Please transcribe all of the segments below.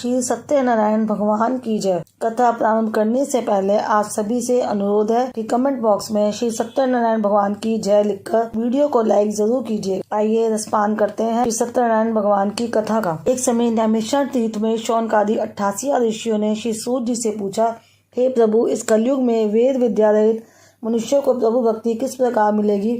श्री सत्यनारायण भगवान की जय। कथा प्रारंभ करने से पहले आप सभी से अनुरोध है कि कमेंट बॉक्स में श्री सत्यनारायण भगवान की जय लिखकर वीडियो को लाइक जरूर कीजिए। आइए रसपान करते हैं श्री सत्यनारायण भगवान की कथा का। एक समय नैमिषारण्य तीर्थ में शौनकादि 88 ऋषियों ने श्री सूत जी से पूछा, हे प्रभु, इस कलयुग में वेद विद्या रहित मनुष्यों को प्रभु भक्ति किस प्रकार मिलेगी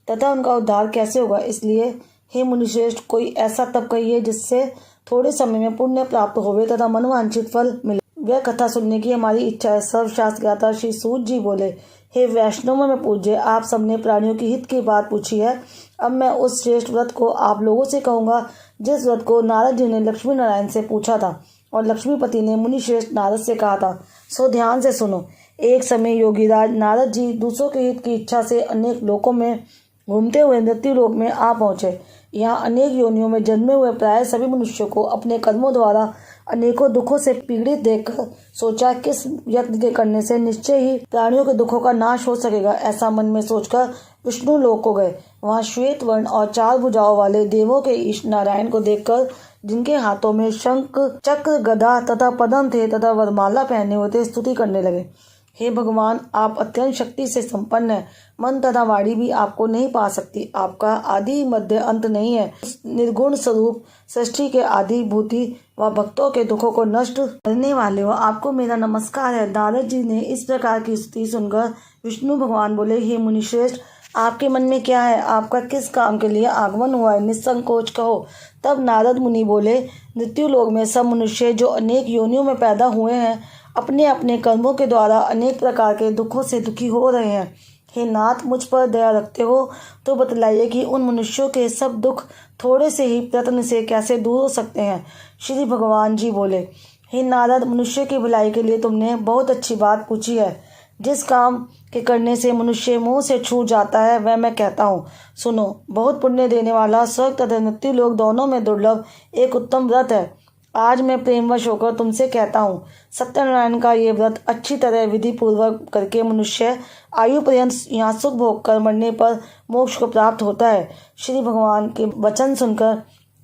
तथा उनका उद्धार कैसे होगा। इसलिए हे मुनिश्रेष्ठ, कोई ऐसा तप कहिए जिससे थोड़े समय में पुण्य प्राप्त होवे तथा मनवांछित फल मिले। वह कथा सुनने की हमारी इच्छा है। सर्वशास्त्र ज्ञाता श्री सूत जी बोले, हे वैष्णव में पूज्य, आप सबने प्राणियों की हित की बात पूछी है। अब मैं उस श्रेष्ठ व्रत को आप लोगों से कहूँगा जिस व्रत को नारद जी ने लक्ष्मी नारायण से पूछा था और लक्ष्मीपति ने मुनिश्रेष्ठ नारद से कहा था। सो ध्यान से सुनो। एक समय योगीराज नारद जी दूसरों के हित की इच्छा से अनेक लोकों में घूमते हुए मृत्यु लोक में आ पहुंचे। यहाँ अनेक योनियों में जन्मे हुए प्राय सभी मनुष्यों को अपने कर्मों द्वारा अनेकों दुखों से पीड़ित देखकर सोचा, किस यत्न के करने से निश्चय ही प्राणियों के दुखों का नाश हो सकेगा। ऐसा मन में सोचकर विष्णु लोक को गए। वहाँ श्वेत वर्ण और 4 भुजाओं वाले देवों के ईश नारायण को देखकर, जिनके हाथों में शंख चक्र गदा तथा पद्म थे तथा वरमाला पहने हुए थे, स्तुति करने लगे। हे भगवान, आप अत्यंत शक्ति से संपन्न है। मन तथा वाणी भी आपको नहीं पा सकती। आपका आदि मध्य अंत नहीं है। निर्गुण स्वरूप सृष्टि के आदि भूति व भक्तों के दुखों को नष्ट करने वाले हो, आपको मेरा नमस्कार है। नारद जी ने इस प्रकार की स्तुति सुनकर विष्णु भगवान बोले, हे मुनिश्रेष्ठ, आपके मन में क्या है? आपका किस काम के लिए आगमन हुआ है? निसंकोच कहो। तब नारद मुनि बोले, मृत्यु लोक में सब मनुष्य जो अनेक योनियों में पैदा हुए हैं, अपने अपने कर्मों के द्वारा अनेक प्रकार के दुखों से दुखी हो रहे हैं। हे नाथ, मुझ पर दया रखते हो तो बतलाइए कि उन मनुष्यों के सब दुख थोड़े से ही प्रयत्न से कैसे दूर हो सकते हैं। श्री भगवान जी बोले, हे नारद, मनुष्य की भलाई के लिए तुमने बहुत अच्छी बात पूछी है। जिस काम के करने से मनुष्य मुंह से छूट जाता है वह मैं कहता हूँ। सुनो। बहुत पुण्य देने वाला स्वर्ग तथा मृत्यु लोक दोनों में दुर्लभ एक उत्तम व्रत है। आज मैं प्रेमवश होकर तुमसे कहता हूँ, सत्यनारायण का ये व्रत अच्छी तरह विधि पूर्वक करके मनुष्य आयु पर्यंत यहाँ सुख भोग कर मरने पर मोक्ष को प्राप्त होता है। श्री भगवान के वचन सुनकर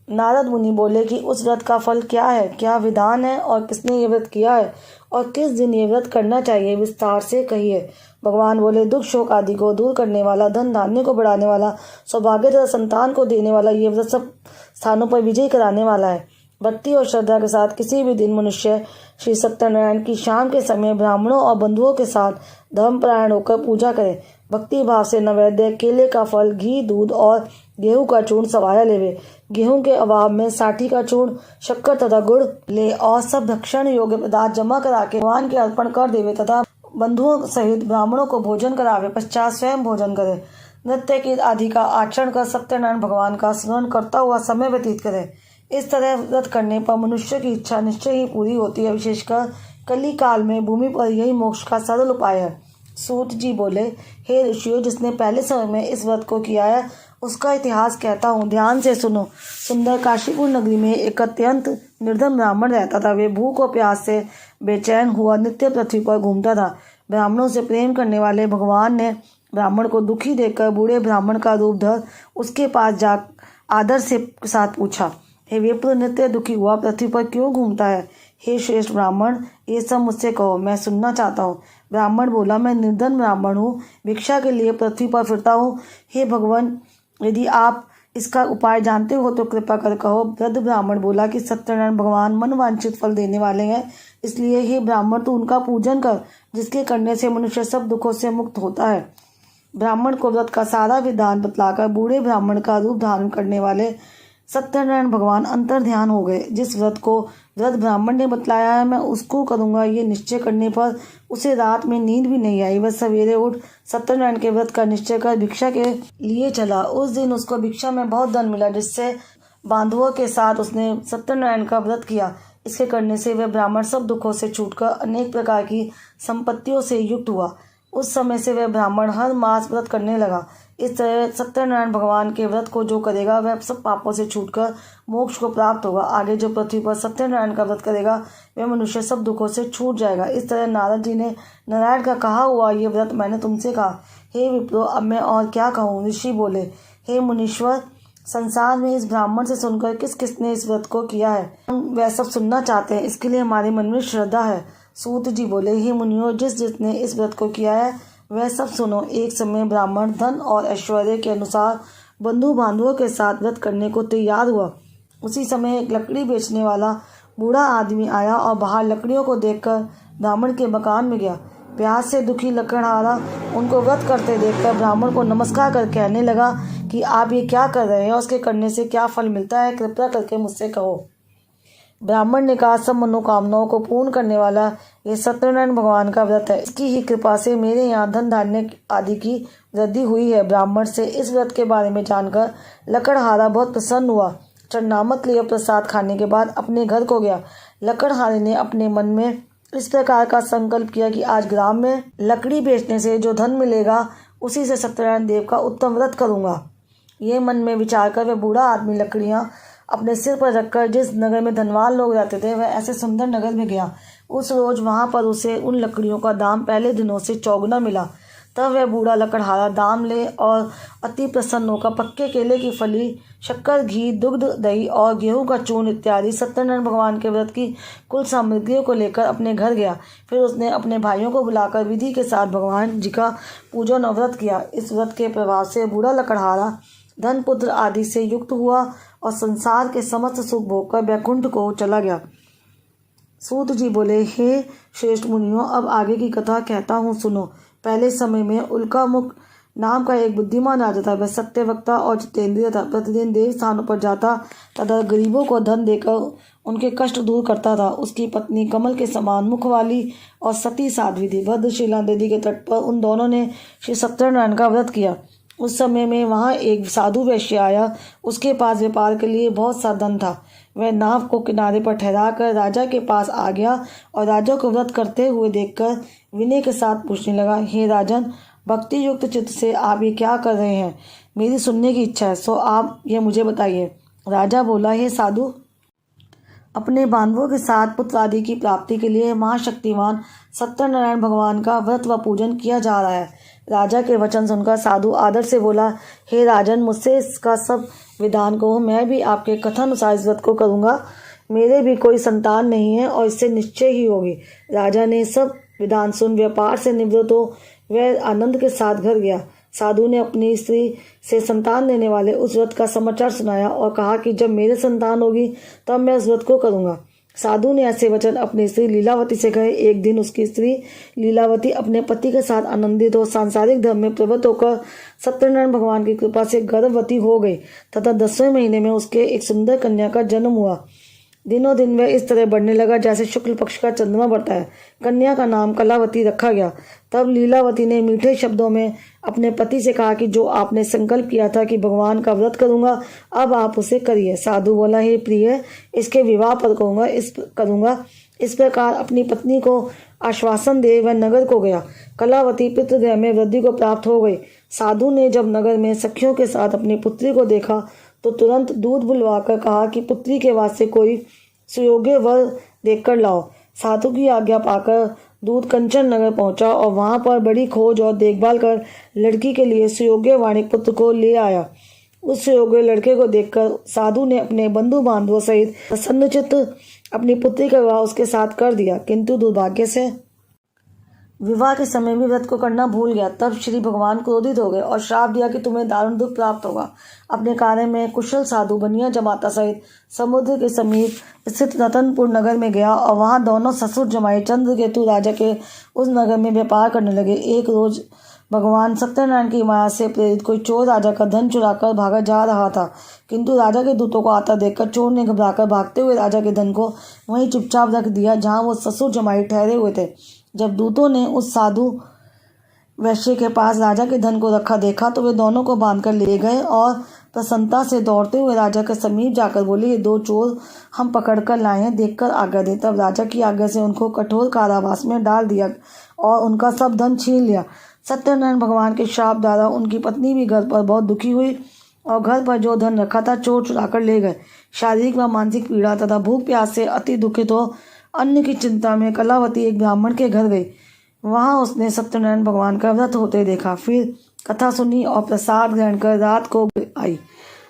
नारद मुनि बोले कि उस व्रत का फल क्या है, क्या विधान है और किसने ये व्रत किया है और किस दिन ये व्रत करना चाहिए, विस्तार से कहिए। भगवान बोले, दुख शोक आदि को दूर करने वाला, धन धान्य को बढ़ाने वाला, सौभाग्य तथा संतान को देने वाला ये व्रत सब स्थानों पर विजय कराने वाला है। भक्ति और श्रद्धा के साथ किसी भी दिन मनुष्य श्री सत्यनारायण की शाम के समय ब्राह्मणों और बंधुओं के साथ धर्मपरायण होकर पूजा करे। भक्ति भाव से नैवेद्य, केले का फल, घी, दूध और गेहूं का चूर्ण सवाया लेवे। गेहूं के अभाव में साठी का चूर्ण, शक्कर तथा गुड़ ले और सब भक्षण योग्य पदार्थ जमा करा के भगवान के अर्पण कर देवे तथा बंधुओं सहित ब्राह्मणों को भोजन करावे। पश्चात स्वयं भोजन करे। नृत्य की आदि का आचरण कर सत्यनारायण भगवान का स्मरण करता हुआ समय व्यतीत करे। इस तरह व्रत करने पर मनुष्य की इच्छा निश्चय ही पूरी होती है। विशेषकर कली काल में भूमि पर यही मोक्ष का सरल उपाय है। सूत जी बोले, हे ऋषियों, जिसने पहले समय में इस व्रत को किया है उसका इतिहास कहता हूँ, ध्यान से सुनो। सुंदर काशीपुर नगरी में एक अत्यंत निर्धन ब्राह्मण रहता था। वे भूख और प्यास से बेचैन हुआ नित्य पृथ्वी पर घूमता था। ब्राह्मणों से प्रेम करने वाले भगवान ने ब्राह्मण को दुखी देखकर बूढ़े ब्राह्मण का रूप धर उसके पास जा आदर से साथ पूछा, हे विप्र, नित्य दुखी हुआ पृथ्वी पर क्यों घूमता है? हे श्रेष्ठ ब्राह्मण, ये सब मुझसे कहो, मैं सुनना चाहता हूँ। ब्राह्मण बोला, मैं निर्धन ब्राह्मण हूँ, भिक्षा के लिए पृथ्वी पर फिरता हूँ। हे भगवान, यदि आप इसका उपाय जानते हो तो कृपा कर कहो। वृद्ध ब्राह्मण बोला कि सत्यनारायण भगवान मन वांछित फल देने वाले हैं, इसलिए हे ब्राह्मण, तू उनका पूजन कर, जिसके करने से मनुष्य सब दुखों से मुक्त होता है। ब्राह्मण को व्रत का सारा विधान बतलाकर बूढ़े ब्राह्मण का रूप धारण करने वाले सत्यनारायण भगवान अंतर ध्यान हो गए। जिस व्रत को व्रत ब्राह्मण ने बतलाया है मैं उसको करूंगा, ये निश्चय करने पर उसे रात में नींद भी नहीं आई। वह सवेरे उठ सत्यनारायण के व्रत का निश्चय कर भिक्षा के लिए चला। उस दिन उसको भिक्षा में बहुत धन मिला, जिससे बांधवों के साथ उसने सत्यनारायण का व्रत किया। इसके करने से वह ब्राह्मण सब दुखों से छूटकर अनेक प्रकार की संपत्तियों से युक्त हुआ। उस समय से वह ब्राह्मण हर मास व्रत करने लगा। इस तरह सत्यनारायण भगवान के व्रत को जो करेगा वह सब पापों से छूटकर मोक्ष को प्राप्त होगा। आगे जो पृथ्वी पर सत्यनारायण का व्रत करेगा वह मनुष्य सब दुखों से छूट जाएगा। इस तरह नारद जी ने नारायण का कहा हुआ ये व्रत मैंने तुमसे कहा। हे विप्रो, अब मैं और क्या कहूँ? ऋषि बोले, हे मुनीश्वर, संसार में इस ब्राह्मण से सुनकर किस किसने इस व्रत को किया है, हम वह सब सुनना चाहते हैं। इसके लिए हमारे मन में श्रद्धा है। सूत जी बोले, हे मुनियों, जिस जिसने इस व्रत को किया है वह सब सुनो। एक समय ब्राह्मण धन और ऐश्वर्य के अनुसार बंधु बांधवों के साथ व्रत करने को तैयार हुआ। उसी समय एक लकड़ी बेचने वाला बूढ़ा आदमी आया और बाहर लकड़ियों को देखकर ब्राह्मण के मकान में गया। प्यास से दुखी लकड़हारा उनको व्रत करते देखकर ब्राह्मण को नमस्कार कर कहने लगा कि आप ये क्या कर रहे हैं और उसके करने से क्या फल मिलता है, कृपया करके मुझसे कहो। ब्राह्मण ने कहा, सब मनोकामनाओं को पूर्ण करने वाला ये सत्यनारायण भगवान का व्रत है। इसकी ही कृपा से मेरे यहाँ धन धान्य आदि की वृद्धि हुई है। ब्राह्मण से इस व्रत के बारे में जानकर लकड़हारा बहुत प्रसन्न हुआ। चरणामृत लिए प्रसाद खाने के बाद अपने घर को गया। लकड़हारे ने अपने मन में इस प्रकार का संकल्प किया कि आज ग्राम में लकड़ी बेचने से जो धन मिलेगा उसी से सत्यनारायण देव का उत्तम व्रत करूँगा। ये मन में विचार कर वह बूढ़ा आदमी लकड़ियाँ अपने सिर पर रखकर जिस नगर में धनवान लोग रहते थे वह ऐसे सुंदर नगर में गया। उस रोज वहाँ पर उसे उन लकड़ियों का दाम पहले दिनों से चौगुना मिला। तब वह बूढ़ा लकड़हारा दाम ले और अति प्रसन्न होकर पक्के केले की फली, शक्कर, घी, दुग्ध, दही और गेहूं का चूर्ण इत्यादि सत्यनारायण भगवान के व्रत की कुल सामग्रियों को लेकर अपने घर गया। फिर उसने अपने भाइयों को बुलाकर विधि के साथ भगवान जी का पूजन और व्रत किया। इस व्रत के प्रभाव से बूढ़ा लकड़हारा धन, पुत्र आदि से युक्त हुआ और संसार के समस्त सुख भोग कर वैकुंठ को चला गया। सूत जी बोले, हे श्रेष्ठ मुनियों, अब आगे की कथा कहता हूँ, सुनो। पहले समय में उल्कामुख नाम का एक बुद्धिमान राजा था। वह सत्यवक्ता और जितेंद्रिय था। प्रतिदिन देव स्थानों पर जाता तथा गरीबों को धन देकर उनके कष्ट दूर करता था। उसकी पत्नी कमल के समान मुख वाली और सती साध्वी थी। भद्रशिला नदी के तट पर उन दोनों ने श्री सत्यनारायण का व्रत किया। उस समय में वहाँ एक साधु वैश्य आया। उसके पास व्यापार के लिए बहुत सा धन था। वह नाव को किनारे पर ठहरा कर राजा के पास आ गया और राजा को व्रत करते हुए देखकर विनय के साथ पूछने लगा, हे राजन, भक्ति युक्त चित्त से आप ये क्या कर रहे हैं? मेरी सुनने की इच्छा है, सो आप ये मुझे बताइए। राजा बोला, हे साधु, अपने बांधवों के साथ पुत्र आदि की प्राप्ति के लिए महाशक्तिमान सत्यनारायण भगवान का व्रत व पूजन किया जा रहा है। राजा के वचन सुनकर साधु आदर से बोला, हे राजन, मुझसे इसका सब विधान कहो, मैं भी आपके कथन अनुसार इस व्रत को करूँगा। मेरे भी कोई संतान नहीं है और इससे निश्चय ही होगी। राजा ने सब विधान सुन व्यापार से निवृत्त हो वह आनंद के साथ घर गया। साधु ने अपनी स्त्री से संतान देने वाले उस व्रत का समाचार सुनाया और कहा कि जब मेरे संतान होगी तब मैं उस व्रत को करूँगा। साधु ने ऐसे वचन अपनी स्त्री लीलावती से कहे। एक दिन उसकी स्त्री लीलावती अपने पति के साथ आनंदित हो सांसारिक धर्म में प्रवृत्त होकर सत्यनारायण भगवान की कृपा से गर्भवती हो गई तथा 10वें महीने में उसके एक सुंदर कन्या का जन्म हुआ। दिनों दिन वह इस तरह बढ़ने लगा जैसे शुक्ल पक्ष का चंद्रमा बढ़ता है। कन्या का नाम कलावती रखा गया। तब लीलावती ने मीठे शब्दों में अपने पति से कहा कि जो आपने संकल्प किया था कि भगवान का व्रत करूंगा, अब आप उसे करिए। साधु बोला, हे प्रिय, इसके विवाह पर करूंगा। इस प्रकार अपनी पत्नी को आश्वासन दे वह नगर को गया। कलावती पितृगृह में वृद्धि को प्राप्त हो गई। साधु ने जब नगर में सखियों के साथ अपनी पुत्री को देखा तो तुरंत दूध बुलवाकर कहा कि पुत्री के वास्ते कोई सुयोग्य वर देखकर लाओ। साधु की आज्ञा पाकर दूध कंचन नगर पहुंचा और वहां पर बड़ी खोज और देखभाल कर लड़की के लिए सुयोग्य वाणिक पुत्र को ले आया। उस सुयोग्य लड़के को देखकर साधु ने अपने बंधु बांधवों सहित प्रसन्नचित्त अपनी पुत्री का विवाह उसके साथ कर दिया, किंतु दुर्भाग्य से विवाह के समय भी व्रत को करना भूल गया। तब श्री भगवान क्रोधित हो गए और श्राप दिया कि तुम्हें दारुण दुख प्राप्त होगा। अपने कार्य में कुशल साधु बनिया जमाता सहित समुद्र के समीप स्थित रतनपुर नगर में गया और वहां दोनों ससुर जमाई चंद्रकेतु राजा के उस नगर में व्यापार करने लगे। एक रोज भगवान सत्यनारायण की माया से प्रेरित कोई चोर राजा का धन चुराकर भागा जा रहा था, किंतु राजा के दूतों को आता देखकर चोर ने घबराकर भागते हुए राजा के धन को वहीं चुपचाप रख दिया जहाँ वो ससुर जमाई ठहरे हुए थे। जब दूतों ने उस साधु वैश्य के पास राजा के धन को रखा देखा तो वे दोनों को बांधकर ले गए और प्रसन्नता से दौड़ते हुए राजा के समीप जाकर बोले, ये दो चोर हम पकड़कर लाए हैं, देखकर आज्ञा दें। तब राजा की आज्ञा से उनको कठोर कारावास में डाल दिया और उनका सब धन छीन लिया। सत्यनारायण भगवान के श्राप द्वारा उनकी पत्नी भी घर पर बहुत दुखी हुई और घर पर जो धन रखा था चोर चुराकर ले गए। शारीरिक व मानसिक पीड़ा तथा भूख प्यास से अति दुखित हो अन्न की चिंता में कलावती एक ब्राह्मण के घर गई। वहां उसने सत्यनारायण भगवान का व्रत होते देखा। फिर कथा सुनी और प्रसाद ग्रहण कर रात को आई।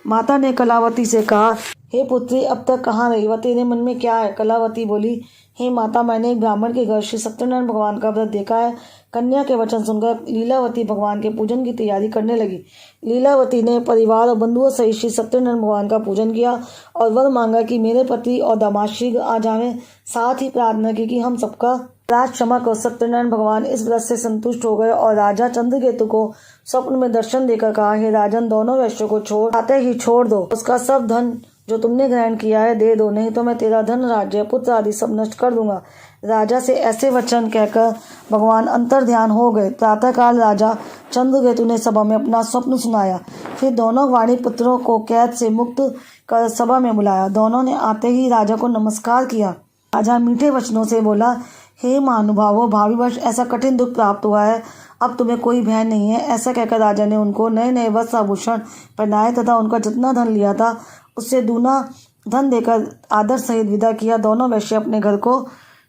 माता ने कलावती से कहा, हे पुत्री, अब तक कहाँ रही? वह तेरे मन में क्या है? कलावती बोली, हे माता, मैंने एक ब्राह्मण के घर श्री सत्यनारायण भगवान का व्रत देखा है। कन्या के वचन सुनकर लीलावती भगवान के पूजन की तैयारी करने लगी। लीलावती ने परिवार और बंधुओं सहित श्री सत्यनारायण भगवान का पूजन किया और वर मांगा कि मेरे पति और दामाद शीघ्र आ जावें। साथ ही प्रार्थना की कि हम सबका राज क्षमा करो। सत्यनारायण भगवान इस व्रत से संतुष्ट हो गए और राजा चंद्रकेतु को स्वप्न में दर्शन देकर कहा, हे राजन, दोनों वैश्यों को छोड़ आते ही छोड़ दो। उसका सब धन जो तुमने ग्रहण किया है दे दो, नहीं तो मैं तेरा धन, राज्य, पुत्र आदि सब नष्ट कर दूंगा। राजा से ऐसे वचन कहकर भगवान अंतर ध्यान हो गए। प्रातःकाल राजा चंद्रकेतु ने सभा में अपना स्वप्न सुनाया। फिर दोनों वाणी पुत्रों को कैद से मुक्त कर सभा में बुलाया। दोनों ने आते ही राजा को नमस्कार किया। राजा मीठे वचनों से बोला, हे महानुभावों, भावी वर्ष ऐसा कठिन दुख प्राप्त हुआ है, अब तुम्हें कोई भय नहीं है। ऐसा कहकर राजा ने उनको नए नए वस्त्र आभूषण पहनाए तथा उनका जितना धन लिया था उससे दूना धन देकर आदर सहित विदा किया। दोनों वैश्य अपने घर को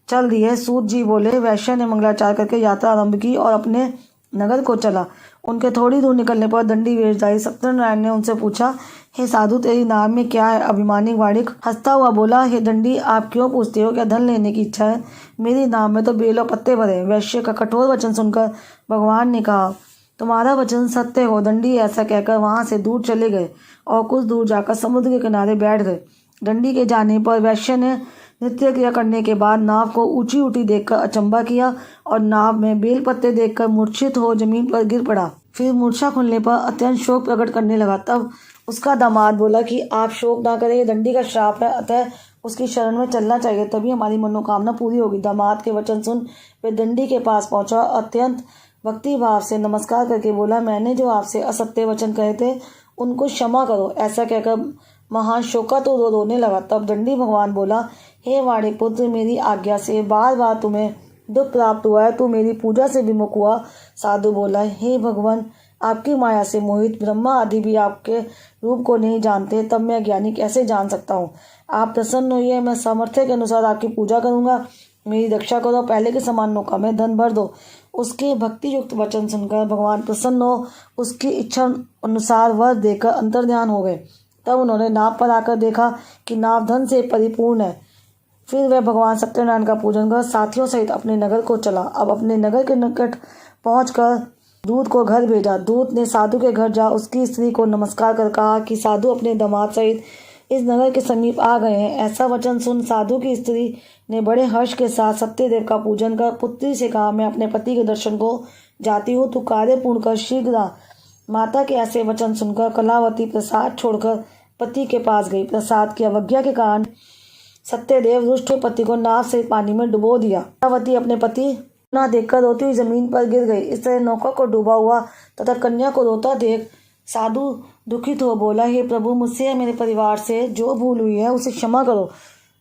चल दिए। सूत जी बोले, वैश्य ने मंगलाचार करके यात्रा आरंभ की और अपने नगर को चला। उनके थोड़ी दूर निकलने पर दंडी वेशधारी सत्यनारायण ने उनसे पूछा, हे साधु, तेरी नाम में क्या है? अभिमानी वाणिक हंसता हुआ बोला, हे दंडी, आप क्यों पूछते हो? क्या धन लेने की इच्छा है? मेरी नाम में तो बेल और पत्ते भरे। वैश्य का कठोर वचन सुनकर भगवान ने कहा, तुम्हारा वचन सत्य हो। दंडी ऐसा कहकर वहां से दूर चले गए और कुछ दूर जाकर समुद्र के किनारे बैठ गए। दंडी के जाने पर वैश्य ने नृत्य क्रिया करने के बाद नाव को ऊंची ऊंची देखकर अचंभा किया और नाव में बेल पत्ते देखकर मूर्छित हो जमीन पर गिर पड़ा। फिर मूर्छा खुलने पर अत्यंत शोक प्रकट करने लगा। तब उसका दामाद बोला कि आप शोक ना करें, ये दंडी का श्राप है, अतः उसकी शरण में चलना चाहिए, तभी हमारी मनोकामना पूरी होगी। दामाद के वचन सुन वे दंडी के पास पहुंचा, अत्यंत भक्ति भाव से नमस्कार करके बोला, मैंने जो आपसे असत्य वचन कहे थे उनको क्षमा करो। ऐसा कहकर महान शोकातुर रोने लगा। तब दंडी भगवान बोला, हे वाणिक पुत्र, मेरी आज्ञा से बार बार तुम्हें दुख प्राप्त हुआ है, तू मेरी पूजा से विमुख हुआ। साधु बोला, हे भगवान, आपकी माया से मोहित ब्रह्मा आदि भी आपके रूप को नहीं जानते, तब मैं ज्ञानी कैसे जान सकता हूँ? आप प्रसन्न होइए, मैं सामर्थ्य के अनुसार आपकी पूजा करूंगा। मेरी रक्षा करो, पहले के समान नौका में धन भर दो। उसके भक्ति युक्त वचन सुनकर भगवान प्रसन्न हो उसकी इच्छा अनुसार वर देकर अंतर्ध्यान हो गए। तब उन्होंने नाव पर आकर देखा कि नाव धन से परिपूर्ण है। फिर वह भगवान सत्यनारायण का पूजन कर साथियों सहित अपने नगर को चला। अब अपने नगर के निकट पहुंचकर दूत को घर भेजा। दूत ने साधु के घर जा उसकी स्त्री को नमस्कार कर कहा कि साधु अपने दामाद सहित इस नगर के समीप आ गए हैं। ऐसा वचन सुन साधु की स्त्री ने बड़े हर्ष के साथ सत्यदेव का पूजन कर पुत्री से कहा, मैं अपने पति के दर्शन को जाती हूँ, तू कार्य पूर्ण कर शीघ्र आ। माता के ऐसे वचन सुनकर कलावती प्रसाद छोड़कर पति के पास गई। प्रसाद की अवज्ञा के कारण सत्यदेव रुष्ट पति को नाव से पानी में डुबो दिया। कलावती अपने पति ना देखकर रोती हुई जमीन पर गिर गई। इस तरह नौका को डूबा हुआ तथा कन्या को रोता देख साधु दुखित हो बोला, हे प्रभु, मुझसे या मेरे परिवार से जो भूल हुई है उसे क्षमा करो।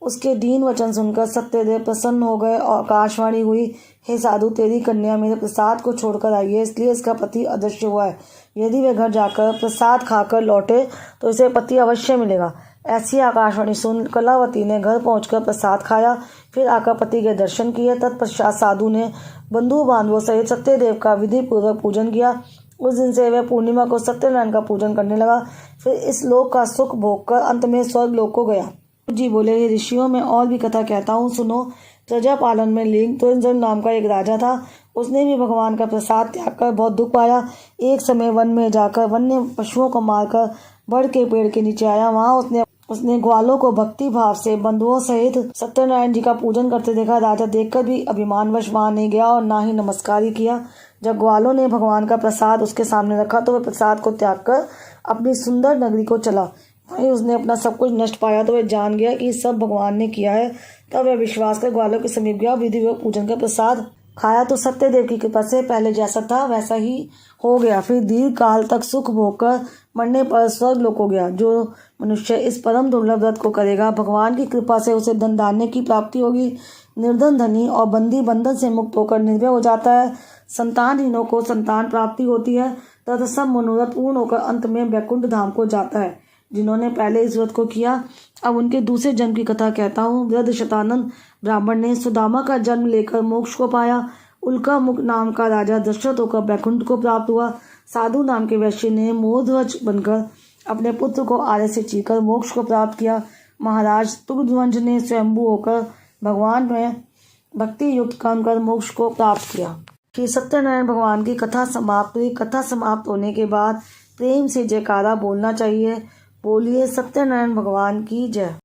उसके दीन वचन सुनकर सत्यदेव प्रसन्न हो गए और आकाशवाणी हुई, हे साधु, तेरी कन्या मेरे प्रसाद को छोड़कर आई है, इसलिए इसका पति अदृश्य हुआ है। यदि वह घर जाकर प्रसाद खाकर लौटे तो इसे पति अवश्य मिलेगा। ऐसी आकाशवाणी सुन कलावती ने घर पहुंचकर प्रसाद खाया, फिर आकर पति के दर्शन किए। तत्पश्चात साधु ने बंधु बांधवों सहित सत्यदेव का विधि पूर्वक पूजन किया। उस दिन से वह पूर्णिमा को सत्यनारायण का पूजन करने लगा। फिर इस लोक का सुख भोग कर अंत में स्वर्ग लोक को गया। जी बोले, हे ऋषियों, मैं और भी कथा कहता हूँ, सुनो। प्रजा पालन में लीन तुरंजन नाम का एक राजा था। उसने भी भगवान का प्रसाद त्याग कर बहुत दुख पाया। एक समय वन में जाकर वन्य पशुओं को मारकर बड़ के पेड़ के नीचे आया। वहां उसने ग्वालों को भक्ति भाव से बंधुओं सहित सत्यनारायण जी का पूजन करते देखा। राजा देखकर भी अभिमानवश वहां नहीं गया और ना ही नमस्कार ही किया। जब ग्वालों ने भगवान का प्रसाद उसके सामने रखा तो वह प्रसाद को त्याग कर अपनी सुंदर नगरी को चला। वहीं उसने अपना सब कुछ नष्ट पाया तो वह जान गया कि सब भगवान ने किया है। तब वह विश्वास कर ग्वालों के समीप गया, विधि पूजन कर प्रसाद खाया तो सत्यदेव की कृपा से पहले जैसा था वैसा ही हो गया। फिर दीर्घ काल तक सुख भोगकर मरने पर स्वर्ग लोक हो गया। जो मनुष्य इस परम दुर्लभ व्रत को करेगा, भगवान की कृपा से उसे धन धान्य की प्राप्ति होगी। निर्धन धनी और बंदी बंधन से मुक्त होकर निर्भय हो जाता है। संतानहीनों को संतान प्राप्ति होती है तथा सब मनोरथ पूर्ण होकर अंत में वैकुंठ धाम को जाता है। जिन्होंने पहले इस व्रत को किया, अब उनके दूसरे जन्म की कथा कहता हूँ। वृद्ध शतानंद ब्राह्मण ने सुदामा का जन्म लेकर मोक्ष को पाया। उल्का मुख नाम का राजा दशरथ होकर वैकुंठ को प्राप्त हुआ। साधु नाम के वैश्य ने मोहध्वज बनकर अपने पुत्र को आरे से चीरकर मोक्ष को प्राप्त किया। महाराज तुंगध्वज ने स्वयंभू होकर भगवान में भक्ति युक्त कर्म कर मोक्ष को प्राप्त किया। श्री सत्यनारायण भगवान की कथा समाप्त हुई। कथा समाप्त होने के बाद प्रेम से जयकारा बोलना चाहिए। बोलिए सत्यनारायण भगवान की जय।